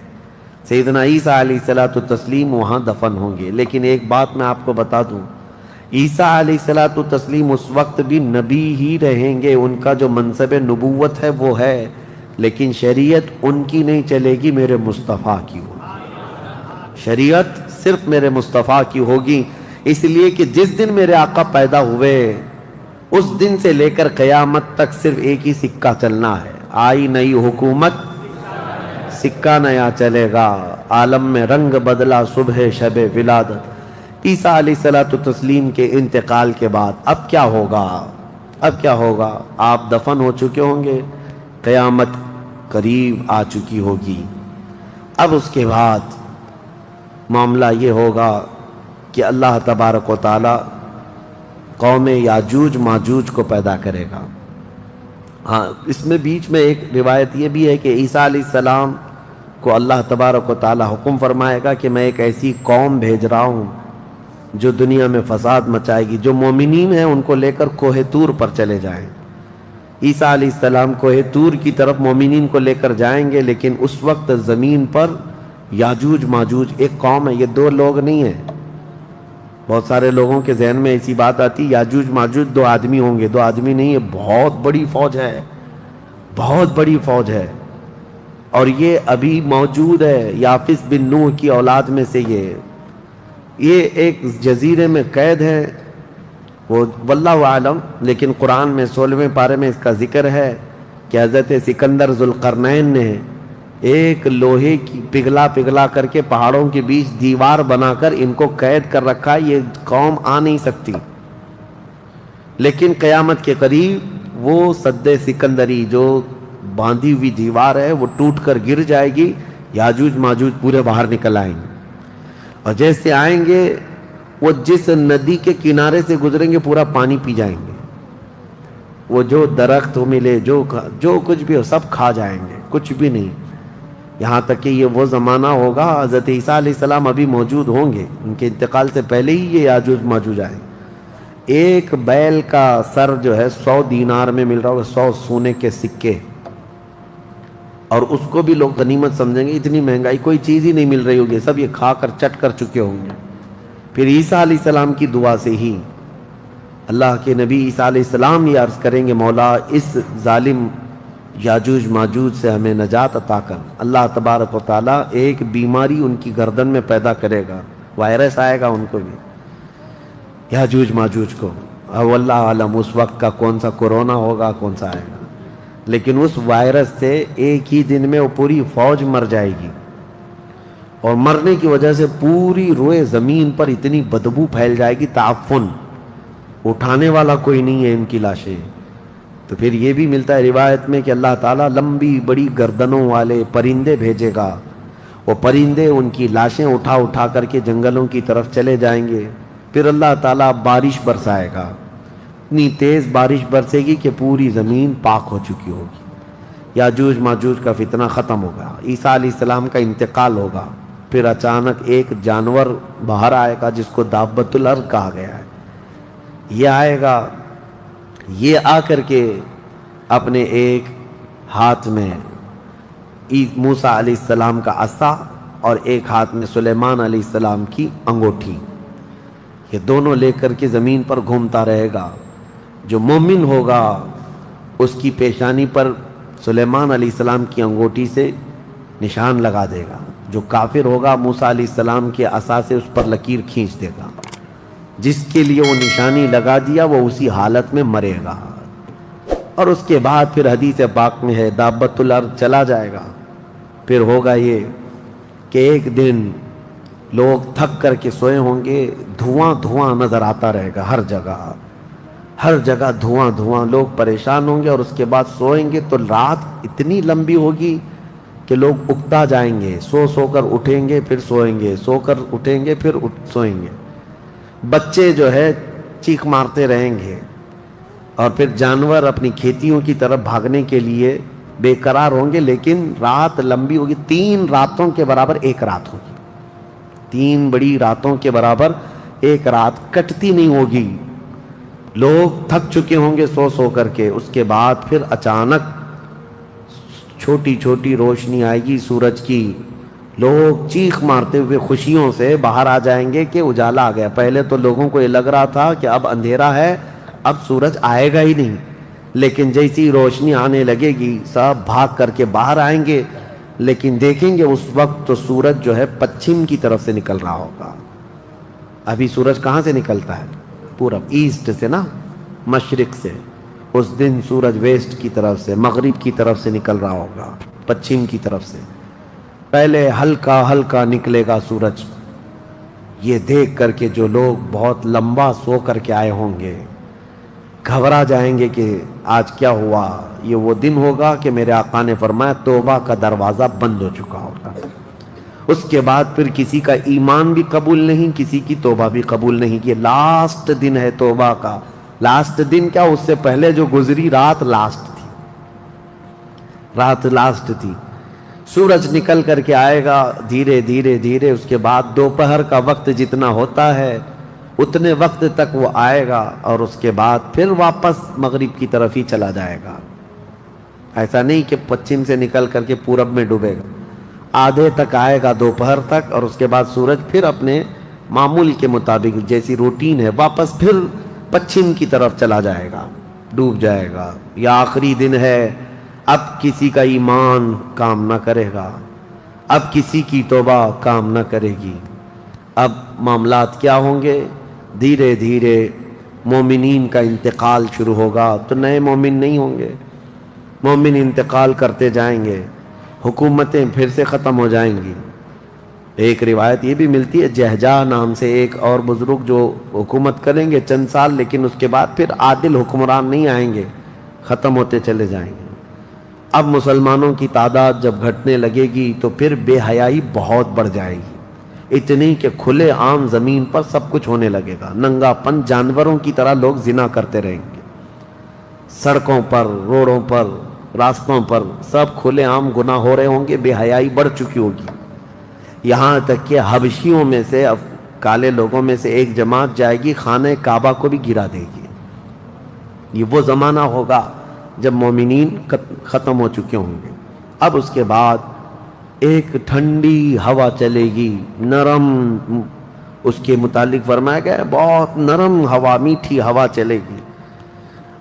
سیدنا عیسیٰ علیہ السلام وہاں دفن ہوں گے۔ لیکن ایک بات میں آپ کو بتا دوں، عیسیٰ علیہ السلام اس وقت بھی نبی ہی رہیں گے، ان کا جو منصب نبوت ہے وہ ہے، لیکن شریعت ان کی نہیں چلے گی، میرے مصطفیٰ کی ہوگی۔ شریعت صرف میرے مصطفیٰ کی ہوگی، اس لیے کہ جس دن میرے آقا پیدا ہوئے اس دن سے لے کر قیامت تک صرف ایک ہی سکہ چلنا ہے۔ آئی نئی حکومت، سکہ نیا چلے گا، عالم میں رنگ بدلا صبح شب ولادت۔ عیسیٰ علیہ السلام کے انتقال کے بعد اب کیا ہوگا؟ اب کیا ہوگا؟ آپ دفن ہو چکے ہوں گے، قیامت قریب آ چکی ہوگی۔ اب اس کے بعد معاملہ یہ ہوگا کہ اللہ تبارک و تعالی قوم یاجوج ماجوج کو پیدا کرے گا۔ ہاں، اس میں بیچ میں ایک روایت یہ بھی ہے کہ عیسیٰ علیہ السلام کو اللہ تبارک و تعالی حکم فرمائے گا کہ میں ایک ایسی قوم بھیج رہا ہوں جو دنیا میں فساد مچائے گی۔ جو مومنین ہیں ان کو لے کر کوہ طور پر چلے جائیں۔ عیسیٰ علیہ السلام کوہ طور کی طرف مومنین کو لے کر جائیں گے، لیکن اس وقت زمین پر یاجوج ماجوج ایک قوم ہے، یہ دو لوگ نہیں ہیں۔ بہت سارے لوگوں کے ذہن میں ایسی بات آتی یاجوج ماجوج دو آدمی ہوں گے، دو آدمی نہیں، یہ بہت بڑی فوج ہے، بہت بڑی فوج ہے، اور یہ ابھی موجود ہے۔ یافس بن نوح کی اولاد میں سے یہ ایک جزیرے میں قید ہے، وہ واللہ عالم، لیکن قرآن میں 16ویں پارے میں اس کا ذکر ہے کہ حضرت سکندر ذوالقرنین نے ایک لوہے کی پگھلا کر کے پہاڑوں کے بیچ دیوار بنا کر ان کو قید کر رکھا، یہ قوم آ نہیں سکتی۔ لیکن قیامت کے قریب وہ سد سکندری جو باندھی ہوئی دیوار ہے وہ ٹوٹ کر گر جائے گی، یاجوج ماجوج پورے باہر نکل آئیں گے، اور جیسے آئیں گے وہ جس ندی کے کنارے سے گزریں گے پورا پانی پی جائیں گے، وہ جو درخت ملے جو کچھ بھی ہو سب کھا جائیں گے، کچھ بھی نہیں۔ یہاں تک کہ یہ وہ زمانہ ہوگا حضرت عیسیٰ علیہ السلام ابھی موجود ہوں گے، ان کے انتقال سے پہلے ہی یہ یاجوج ماجوج آئیں۔ ایک بیل کا سر جو ہے 100 دینار میں مل رہا ہوگا، 100 سونے کے سکے، اور اس کو بھی لوگ غنیمت سمجھیں گے، اتنی مہنگائی کوئی چیز ہی نہیں مل رہی ہوگی، سب یہ کھا کر چٹ کر چکے ہوں گے۔ پھر عیسیٰ علیہ السلام کی دعا سے ہی اللہ کے نبی عیسیٰ علیہ السلام یہ عرض کریں گے، مولا اس ظالم یاجوج ماجوج سے ہمیں نجات عطا کر۔ اللہ تبارک و تعالیٰ ایک بیماری ان کی گردن میں پیدا کرے گا، وائرس آئے گا ان کو بھی، یاجوج ماجوج کو، اور اللہ عالم اس وقت کا کون سا کورونا ہوگا، کون سا آئے گا، لیکن اس وائرس سے ایک ہی دن میں وہ پوری فوج مر جائے گی، اور مرنے کی وجہ سے پوری روئے زمین پر اتنی بدبو پھیل جائے گی، تعفن، اٹھانے والا کوئی نہیں ہے ان کی لاشیں۔ تو پھر یہ بھی ملتا ہے روایت میں کہ اللہ تعالیٰ لمبی بڑی گردنوں والے پرندے بھیجے گا، وہ پرندے ان کی لاشیں اٹھا اٹھا کر کے جنگلوں کی طرف چلے جائیں گے، پھر اللہ تعالیٰ بارش برسائے گا، اتنی تیز بارش برسے گی کہ پوری زمین پاک ہو چکی ہوگی، یاجوج ماجوج کا فتنہ ختم ہوگا، عیسیٰ علیہ السلام کا انتقال ہوگا، پھر اچانک ایک جانور باہر آئے گا جس کو دابۃ الارض کہا گیا ہے، یہ آئے گا، یہ آ کر کے اپنے ایک ہاتھ میں موسیٰ علیہ السلام کا عصا اور ایک ہاتھ میں سلیمان علیہ السلام کی انگوٹھی، یہ دونوں لے کر کے زمین پر گھومتا رہے گا۔ جو مومن ہوگا اس کی پیشانی پر سلیمان علیہ السلام کی انگوٹھی سے نشان لگا دے گا، جو کافر ہوگا موسیٰ علیہ السلام کے عصا سے اس پر لکیر کھینچ دے گا، جس کے لیے وہ نشانی لگا دیا وہ اسی حالت میں مرے گا۔ اور اس کے بعد پھر حدیث پاک میں ہے دابۃ الارض چلا جائے گا، پھر ہوگا یہ کہ ایک دن لوگ تھک کر کے سوئے ہوں گے، دھواں دھواں نظر آتا رہے گا، ہر جگہ دھواں دھواں، لوگ پریشان ہوں گے، اور اس کے بعد سوئیں گے تو رات اتنی لمبی ہوگی کہ لوگ اکتا جائیں گے، سو کر اٹھیں گے پھر سوئیں گے، سو کر اٹھیں گے پھر سوئیں گے، بچے جو ہے چیخ مارتے رہیں گے، اور پھر جانور اپنی کھیتیوں کی طرف بھاگنے کے لیے بے قرار ہوں گے، لیکن رات لمبی ہوگی، 3 راتوں کے برابر ایک رات ہوگی، 3 بڑی راتوں کے برابر ایک رات کٹتی نہیں ہوگی، لوگ تھک چکے ہوں گے سو کر کے، اس کے بعد پھر اچانک چھوٹی چھوٹی روشنی آئے گی سورج کی، لوگ چیخ مارتے ہوئے خوشیوں سے باہر آ جائیں گے کہ اجالا آ گیا۔ پہلے تو لوگوں کو یہ لگ رہا تھا کہ اب اندھیرا ہے، اب سورج آئے گا ہی نہیں، لیکن جیسی روشنی آنے لگے گی سب بھاگ کر کے باہر آئیں گے، لیکن دیکھیں گے اس وقت تو سورج جو ہے پچھم کی طرف سے نکل رہا ہوگا۔ ابھی سورج کہاں سے نکلتا ہے؟ پورب، ایسٹ سے نا، مشرق سے، اس دن سورج ویسٹ کی طرف سے، مغرب کی طرف سے نکل رہا ہوگا، پچھم کی طرف سے، پہلے ہلکا ہلکا نکلے گا سورج۔ یہ دیکھ کر کے جو لوگ بہت لمبا سو کر کے آئے ہوں گے گھبرا جائیں گے کہ آج کیا ہوا، یہ وہ دن ہوگا کہ میرے آقا نے فرمایا توبہ کا دروازہ بند ہو چکا ہوگا، اس کے بعد پھر کسی کا ایمان بھی قبول نہیں، کسی کی توبہ بھی قبول نہیں، یہ لاسٹ دن ہے توبہ کا۔ لاسٹ دن کیا، اس سے پہلے جو گزری رات لاسٹ تھی، رات لاسٹ تھی۔ سورج نکل کر کے آئے گا دھیرے دھیرے دھیرے، اس کے بعد دوپہر کا وقت جتنا ہوتا ہے اتنے وقت تک وہ آئے گا، اور اس کے بعد پھر واپس مغرب کی طرف ہی چلا جائے گا۔ ایسا نہیں کہ پچھم سے نکل کر کے پورب میں ڈوبے گا، آدھے تک آئے گا دوپہر تک، اور اس کے بعد سورج پھر اپنے معمول کے مطابق جیسی روٹین ہے واپس پھر پچھم کی طرف چلا جائے گا، ڈوب جائے گا۔ یا آخری دن ہے، اب کسی کا ایمان کام نہ کرے گا، اب کسی کی توبہ کام نہ کرے گی۔ اب معاملات کیا ہوں گے؟ دھیرے دھیرے مومنین کا انتقال شروع ہوگا، تو نئے مومن نہیں ہوں گے، مومن انتقال کرتے جائیں گے، حکومتیں پھر سے ختم ہو جائیں گی۔ ایک روایت یہ بھی ملتی ہے، جہجہ نام سے ایک اور بزرگ جو حکومت کریں گے چند سال، لیکن اس کے بعد پھر عادل حکمران نہیں آئیں گے، ختم ہوتے چلے جائیں گے۔ اب مسلمانوں کی تعداد جب گھٹنے لگے گی تو پھر بے حیائی بہت بڑھ جائے گی، اتنی کہ کھلے عام زمین پر سب کچھ ہونے لگے گا، ننگا پن، جانوروں کی طرح لوگ زنا کرتے رہیں گے، سڑکوں پر، روڈوں پر راستوں پر سب کھلے عام گناہ ہو رہے ہوں گے، بے حیائی بڑھ چکی ہوگی، یہاں تک کہ حبشیوں میں سے، کالے لوگوں میں سے ایک جماعت جائے گی خانہ کعبہ کو بھی گرا دے گی۔ یہ وہ زمانہ ہوگا جب مومنین ختم ہو چکے ہوں گے۔ اب اس کے بعد ایک ٹھنڈی ہوا چلے گی، نرم، اس کے متعلق فرمایا گیا ہے بہت نرم ہوا، میٹھی ہوا چلے گی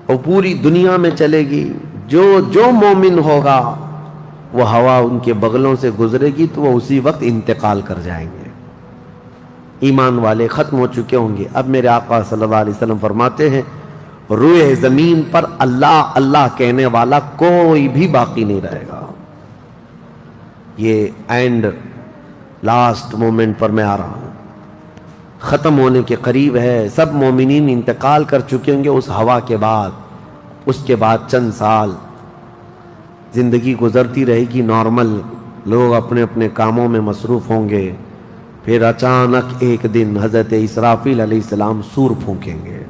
اور پوری دنیا میں چلے گی۔ جو مومن ہوگا وہ ہوا ان کے بغلوں سے گزرے گی تو وہ اسی وقت انتقال کر جائیں گے۔ ایمان والے ختم ہو چکے ہوں گے۔ اب میرے آقا صلی اللہ علیہ وسلم فرماتے ہیں روئے زمین پر اللہ اللہ کہنے والا کوئی بھی باقی نہیں رہے گا۔ یہ اینڈ لاسٹ مومنٹ پر میں آ رہا ہوں، ختم ہونے کے قریب ہے۔ سب مومنین انتقال کر چکے ہوں گے اس ہوا کے بعد۔ اس کے بعد چند سال زندگی گزرتی رہے گی نارمل، لوگ اپنے اپنے کاموں میں مصروف ہوں گے۔ پھر اچانک ایک دن حضرت اسرافیل علیہ السلام سور پھونکیں گے۔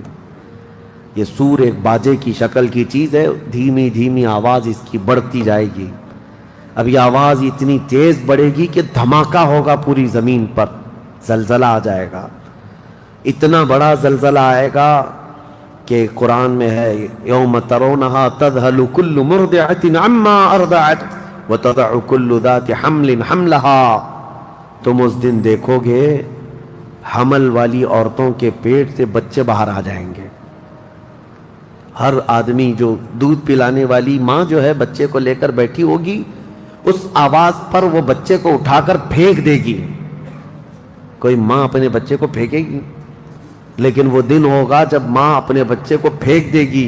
یہ سور ایک باجے کی شکل کی چیز ہے، دھیمی دھیمی آواز اس کی بڑھتی جائے گی۔ اب یہ آواز اتنی تیز بڑھے گی کہ دھماکہ ہوگا پوری زمین پر، زلزلہ آ جائے گا۔ اتنا بڑا زلزلہ آئے گا کہ قرآن میں ہے یوم ترونہا تذہل کل مرضعۃ عما ارضعت وتضع کل ذات حمل حملہا۔ تم اس دن دیکھو گے حمل والی عورتوں کے پیٹ سے بچے باہر آ جائیں گے۔ ہر آدمی جو دودھ پلانے والی ماں جو ہے بچے کو لے کر بیٹھی ہوگی، اس آواز پر وہ بچے کو اٹھا کر پھینک دے گی۔ کوئی ماں اپنے بچے کو پھینکے گی؟ لیکن وہ دن ہوگا جب ماں اپنے بچے کو پھینک دے گی،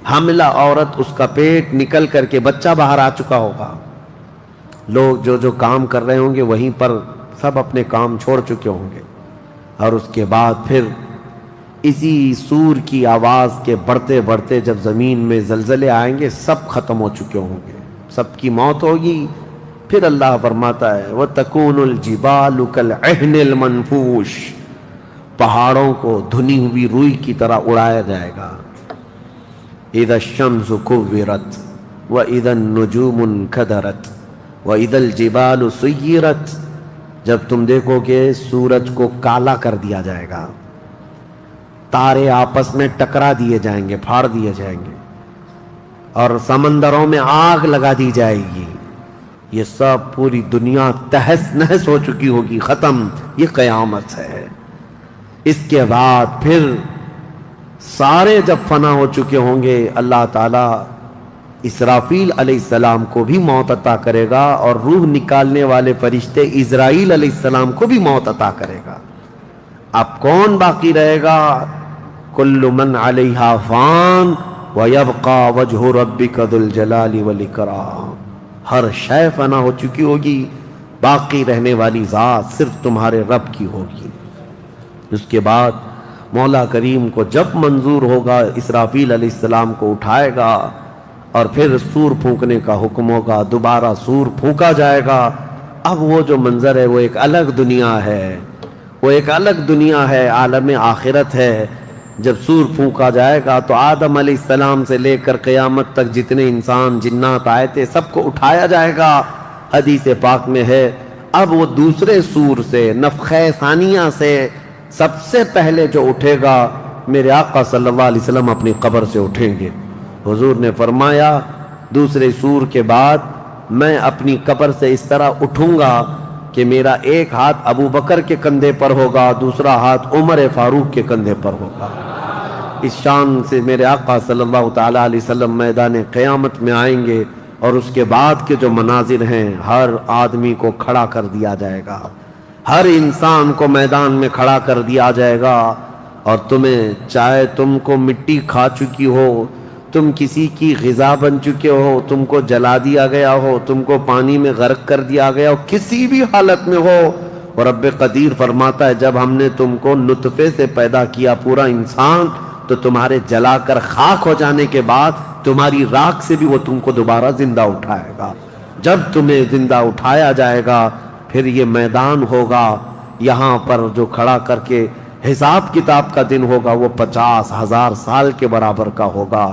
حاملہ عورت، اس کا پیٹ نکل کر کے بچہ باہر آ چکا ہوگا۔ لوگ جو کام کر رہے ہوں گے وہیں پر سب اپنے کام چھوڑ چکے ہوں گے، اور اس کے بعد پھر اسی سور کی آواز کے بڑھتے بڑھتے جب زمین میں زلزلے آئیں گے سب ختم ہو چکے ہوں گے، سب کی موت ہوگی۔ پھر اللہ فرماتا ہے وَتَكُونُ الْجِبَالُ كَالْعِهْنِ الْمَنْفُوشِ، پہاڑوں کو دھنی ہوئی روئی کی طرح اڑایا جائے گا۔ اِذَا الشَّمْسُ كُوِّرَتْ وَإِذَا النُّجُومُ انْكَدَرَتْ وَإِذَا الْجِبَالُ سُيِّرَتْ، جب تم دیکھو گے سورج کو کالا کر دیا جائے گا، تارے آپس میں ٹکرا دیے جائیں گے، پھاڑ دیے جائیں گے، اور سمندروں میں آگ لگا دی جائے گی۔ یہ سب پوری دنیا تہس نہس ہو چکی ہوگی، ختم۔ یہ قیامت ہے۔ اس کے بعد پھر سارے جب فنا ہو چکے ہوں گے، اللہ تعالیٰ اسرافیل علیہ السلام کو بھی موت عطا کرے گا، اور روح نکالنے والے فرشتے عزرائیل علیہ السلام کو بھی موت عطا کرے گا۔ اب کون باقی رہے گا؟ کل من علیہا فان ویبقى وجہ ربک ذو الجلال والاکرام۔ ہر شے فنا ہو چکی ہوگی، باقی رہنے والی ذات صرف تمہارے رب کی ہوگی۔ اس کے بعد مولا کریم کو جب منظور ہوگا اسرافیل علیہ السلام کو اٹھائے گا، اور پھر سور پھونکنے کا حکم ہوگا، دوبارہ سور پھونکا جائے گا۔ اب وہ جو منظر ہے وہ ایک الگ دنیا ہے، وہ ایک الگ دنیا ہے، عالم آخرت ہے۔ جب سور پھونکا جائے گا تو آدم علیہ السلام سے لے کر قیامت تک جتنے انسان جنات آئے تھے سب کو اٹھایا جائے گا۔ حدیث پاک میں ہے اب وہ دوسرے سور سے، نفخہ ثانیہ سے سب سے پہلے جو اٹھے گا میرے آقا صلی اللہ علیہ وسلم اپنی قبر سے اٹھیں گے۔ حضور نے فرمایا دوسرے سور کے بعد میں اپنی قبر سے اس طرح اٹھوں گا کہ میرا ایک ہاتھ ابو بکر کے کندھے پر ہوگا، دوسرا ہاتھ عمر فاروق کے کندھے پر ہوگا۔ اس شان سے میرے آقا صلی اللہ تعالیٰ علیہ وسلم میدان قیامت میں آئیں گے، اور اس کے بعد کے جو مناظر ہیں ہر آدمی کو کھڑا کر دیا جائے گا، ہر انسان کو میدان میں کھڑا کر دیا جائے گا، اور تمہیں چاہے تم کو مٹی کھا چکی ہو، تم کسی کی غذا بن چکے ہو، تم کو جلا دیا گیا ہو، تم کو پانی میں غرق کر دیا گیا ہو، کسی بھی حالت میں ہو، اور رب قدیر فرماتا ہے جب ہم نے تم کو نطفے سے پیدا کیا پورا انسان، تو تمہارے جلا کر خاک ہو جانے کے بعد تمہاری راکھ سے بھی وہ تم کو دوبارہ زندہ اٹھائے گا۔ جب تمہیں زندہ اٹھایا جائے گا پھر یہ میدان ہوگا، یہاں پر جو کھڑا کر کے حساب کتاب کا دن ہوگا وہ 50,000 سال کے برابر کا ہوگا۔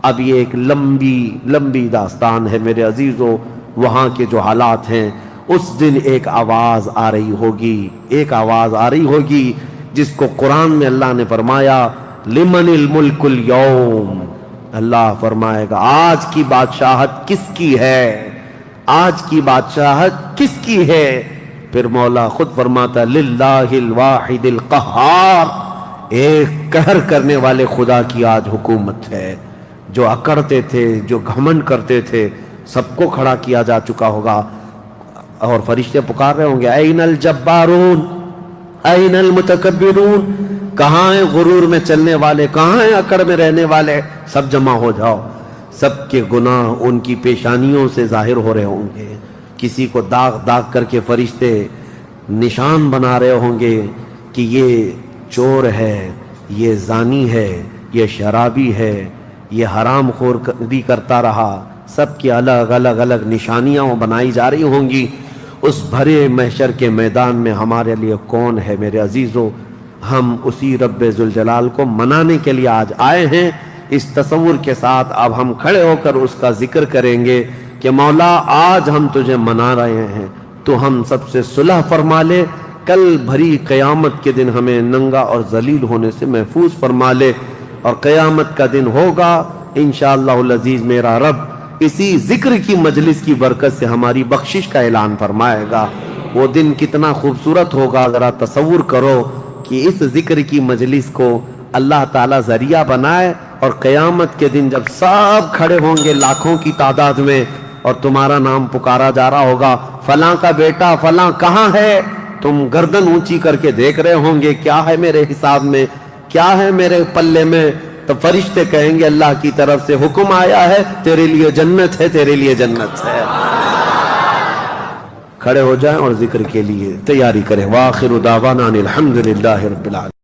اب یہ ایک لمبی لمبی داستان ہے میرے عزیزو، وہاں کے جو حالات ہیں، اس دن ایک آواز آ رہی ہوگی، ایک آواز آ رہی ہوگی جس کو قرآن میں اللہ نے فرمایا لمن الملک اليوم، اللہ فرمائے گا آج کی بادشاہت کس کی ہے، آج کی بادشاہت کس کی ہے؟ پھر مولا خود فرماتا للہ الواحد القہار، ایک قہر کرنے والے خدا کی آج حکومت ہے۔ جو اکڑتے تھے، جو گھمنڈ کرتے تھے، سب کو کھڑا کیا جا چکا ہوگا، اور فرشتے پکار رہے ہوں گے این الجبارون این المتکبرون، کہاں ہیں غرور میں چلنے والے، کہاں ہیں اکڑ میں رہنے والے، سب جمع ہو جاؤ۔ سب کے گناہ ان کی پیشانیوں سے ظاہر ہو رہے ہوں گے، کسی کو داغ داغ کر کے فرشتے نشان بنا رہے ہوں گے کہ یہ چور ہے، یہ زانی ہے، یہ شرابی ہے، یہ حرام خور بھی کرتا رہا، سب کی الگ الگ الگ نشانیاں بنائی جا رہی ہوں گی۔ اس بھرے محشر کے میدان میں ہمارے لیے کون ہے میرے عزیزو؟ ہم اسی رب ذوالجلال کو منانے کے لیے آج آئے ہیں۔ اس تصور کے ساتھ اب ہم کھڑے ہو کر اس کا ذکر کریں گے کہ مولا آج ہم تجھے منا رہے ہیں، تو ہم سب سے صلح فرما لے، کل بھری قیامت کے دن ہمیں ننگا اور ذلیل ہونے سے محفوظ فرما لے، اور قیامت کا دن ہوگا انشاءاللہ العزیز میرا رب اسی ذکر کی مجلس کی برکت سے ہماری بخشش کا اعلان فرمائے گا۔ وہ دن کتنا خوبصورت ہوگا، ذرا تصور کرو کہ اس ذکر کی مجلس کو اللہ تعالیٰ ذریعہ بنائے، اور قیامت کے دن جب سب کھڑے ہوں گے لاکھوں کی تعداد میں، اور تمہارا نام پکارا جا رہا ہوگا فلاں کا بیٹا فلاں کہاں ہے، تم گردن اونچی کر کے دیکھ رہے ہوں گے کیا ہے میرے حساب میں، کیا ہے میرے پلے میں، تو فرشتے کہیں گے اللہ کی طرف سے حکم آیا ہے، تیرے لیے جنت ہے، تیرے لیے جنت ہے۔ کھڑے ہو جائیں اور ذکر کے لیے تیاری کریں۔ وآخر دعوانا ان الحمدللہ رب العالمین۔